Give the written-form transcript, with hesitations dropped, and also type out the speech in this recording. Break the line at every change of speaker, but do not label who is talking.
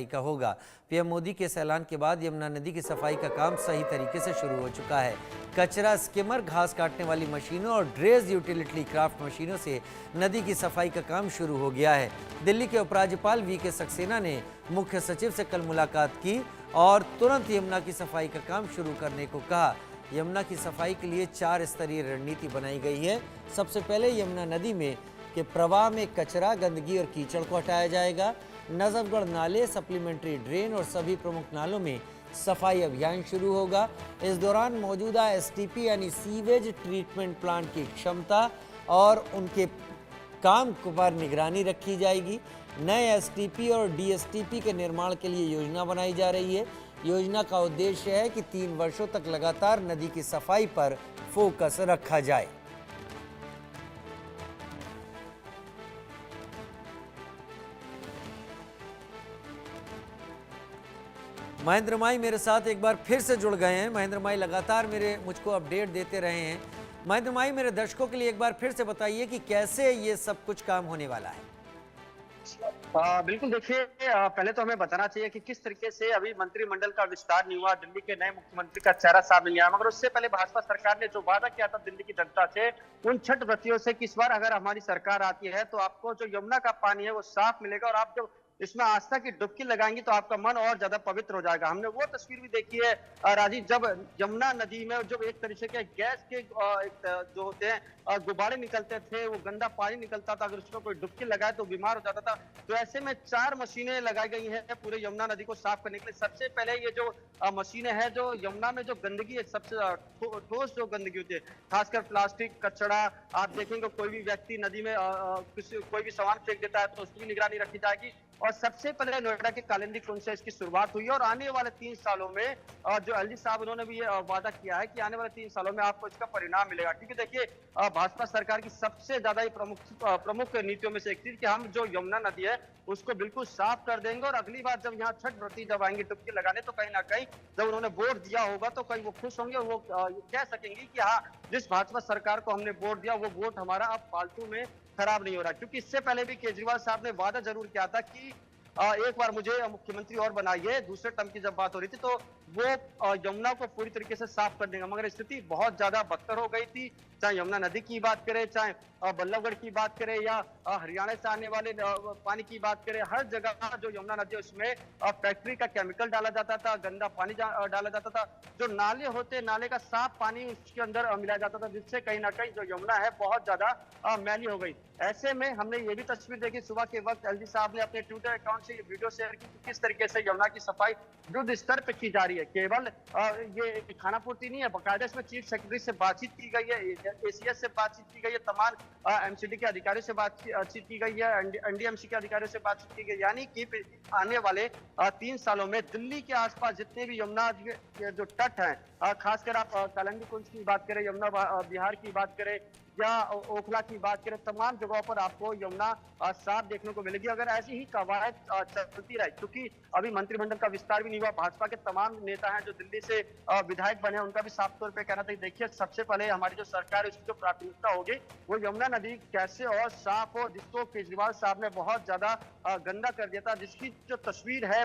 का होगा। पीएम मोदी के इस ऐलान के बाद यमुना नदी की सफाई का काम सही तरीके से शुरू हो चुका है। कचरा स्किमर, घास काटने वाली मशीनों और ड्रेज यूटिलिटी क्राफ्ट मशीनों से नदी की सफाई का काम शुरू हो गया है। दिल्ली के उपराज्यपाल वीके सक्सेना ने मुख्य सचिव से कल मुलाकात की और तुरंत यमुना की सफाई का काम शुरू करने को कहा। यमुना की सफाई के लिए 4 स्तरीय रणनीति बनाई गई है। सबसे पहले यमुना नदी में के प्रवाह में कचरा, गंदगी और कीचड़ को हटाया जाएगा। नजफगढ़ नाले, सप्लीमेंट्री ड्रेन और सभी प्रमुख नालों में सफाई अभियान शुरू होगा। इस दौरान मौजूदा एसटीपी यानी सीवेज ट्रीटमेंट प्लांट की क्षमता और उनके काम पर निगरानी रखी जाएगी। नए एसटीपी और डीएसटीपी के निर्माण के लिए योजना बनाई जा रही है। योजना का उद्देश्य है कि 3 वर्षों तक लगातार नदी की सफाई पर फोकस रखा जाए। महेंद्र माई मेरे साथ एक बार फिर से जुड़ गए हैं। महेंद्र माई लगातार मुझको अपडेट देते रहे हैं। महेंद्र माई, मेरे दर्शकों के लिए एक बार फिर से बताइए कि कैसे ये सब कुछ काम होने वाला है।
बिल्कुल, देखिए, पहले तो हमें बताना चाहिए कि किस तरीके से अभी मंत्रिमंडल का विस्तार नहीं हुआ, दिल्ली के नए मुख्यमंत्री का चेहरा सामने नहीं आया। मगर उससे पहले भाजपा सरकार ने जो वादा किया था दिल्ली की जनता से, उन छठ व्रतियों से कि इस बार अगर हमारी सरकार आती है तो आपको जो यमुना का पानी है वो साफ मिलेगा और आप जब इसमें आस्था की डुबकी लगाएंगी तो आपका मन और ज्यादा पवित्र हो जाएगा। हमने वो तस्वीर भी देखी है राजीव, जब यमुना नदी में जब एक तरीके के गैस के जो होते हैं गुब्बारे निकलते थे, वो गंदा पानी निकलता था, अगर उसमें कोई डुबकी लगाए तो बीमार हो जाता था। तो ऐसे में 4 मशीनें लगाई गई हैं पूरे यमुना नदी को साफ करने के लिए। सबसे पहले ये जो मशीनें हैं, जो यमुना में जो गंदगी है, सबसे ठोस जो गंदगी होती है, खासकर प्लास्टिक, कचरा, आप देखेंगे कोई भी व्यक्ति नदी में कोई भी सामान फेंक देता है तो उसकी भी निगरानी रखी जाएगी। और सबसे पहले नोएडा के कालिंदी कुंड से इसकी शुरुआत हुई है और आने वाले 3 सालों में जो एलजी साहब उन्होंने भी ये वादा किया है कि आने वाले 3 सालों में आपको इसका परिणाम मिलेगा। क्योंकि देखिए, भाजपा सरकार की सबसे ज्यादा ही प्रमुख नीतियों में से एक चीज कि हम जो यमुना नदी है उसको बिल्कुल साफ कर देंगे और अगली बार जब यहाँ छठ व्रती जब आएंगे डुबकी लगाने तो कहीं ना कहीं जब उन्होंने वोट दिया होगा तो कहीं वो खुश होंगे, वो कह सकेंगे कि हाँ, जिस भाजपा सरकार को हमने वोट दिया वो वोट हमारा अब फालतू में खराब नहीं हो रहा। क्योंकि इससे पहले भी केजरीवाल साहब ने वादा जरूर किया था कि एक बार मुझे मुख्यमंत्री और बनाइए, दूसरे टर्म की जब बात हो रही थी तो वो यमुना को पूरी तरीके से साफ कर देंगे। मगर स्थिति बहुत ज्यादा बदतर हो गई थी, चाहे यमुना नदी की बात करें, चाहे बल्लभगढ़ की बात करें या हरियाणा से आने वाले पानी की बात करें। हर जगह जो यमुना नदी है उसमें फैक्ट्री का केमिकल डाला जाता था, गंदा पानी डाला जाता था। जो नाले होते, नाले का साफ पानी उसके अंदर मिलाया जाता था, जिससे कहीं ना कहीं जो यमुना है बहुत ज्यादा मैली हो गई। ऐसे में हमने ये भी तस्वीर देखी सुबह के वक्त, एलजी साहब ने अपने ट्विटर अकाउंट से ये वीडियो शेयर की कि किस तरीके से यमुना की सफाई युद्ध स्तर पर की जा रही है। केवल ये खाना पूर्ति नहीं है, बाकायदा इसमें चीफ सेक्रेटरी से बातचीत की गई है, एसीएस से बातचीत की गई है, तमाम एमसीडी के अधिकारियों से बातचीत की गई है, एनडीएमसी के अधिकारियों से बातचीत की गई। यानी कि आने वाले 3 सालों में दिल्ली के आसपास जितने भी यमुना के जो तट हैं, खासकर आप कालिंदी कुंज की बात करें, यमुना बिहार की बात करें या ओखला की बात करें, तमाम जगहों पर आपको यमुना साफ देखने को मिलेगी अगर ऐसी ही कवायद चलती रहे। क्योंकि अभी मंत्रिमंडल का विस्तार भी नहीं हुआ, भाजपा के तमाम नेता हैं जो दिल्ली से विधायक बने, उनका भी साफ तौर पे कहना था कि देखिए, सबसे पहले हमारी जो सरकार है उसकी जो प्राथमिकता होगी वो यमुना नदी कैसे और साफ हो, जिसको केजरीवाल साहब ने बहुत ज्यादा गंदा कर दिया था, जिसकी जो तस्वीर है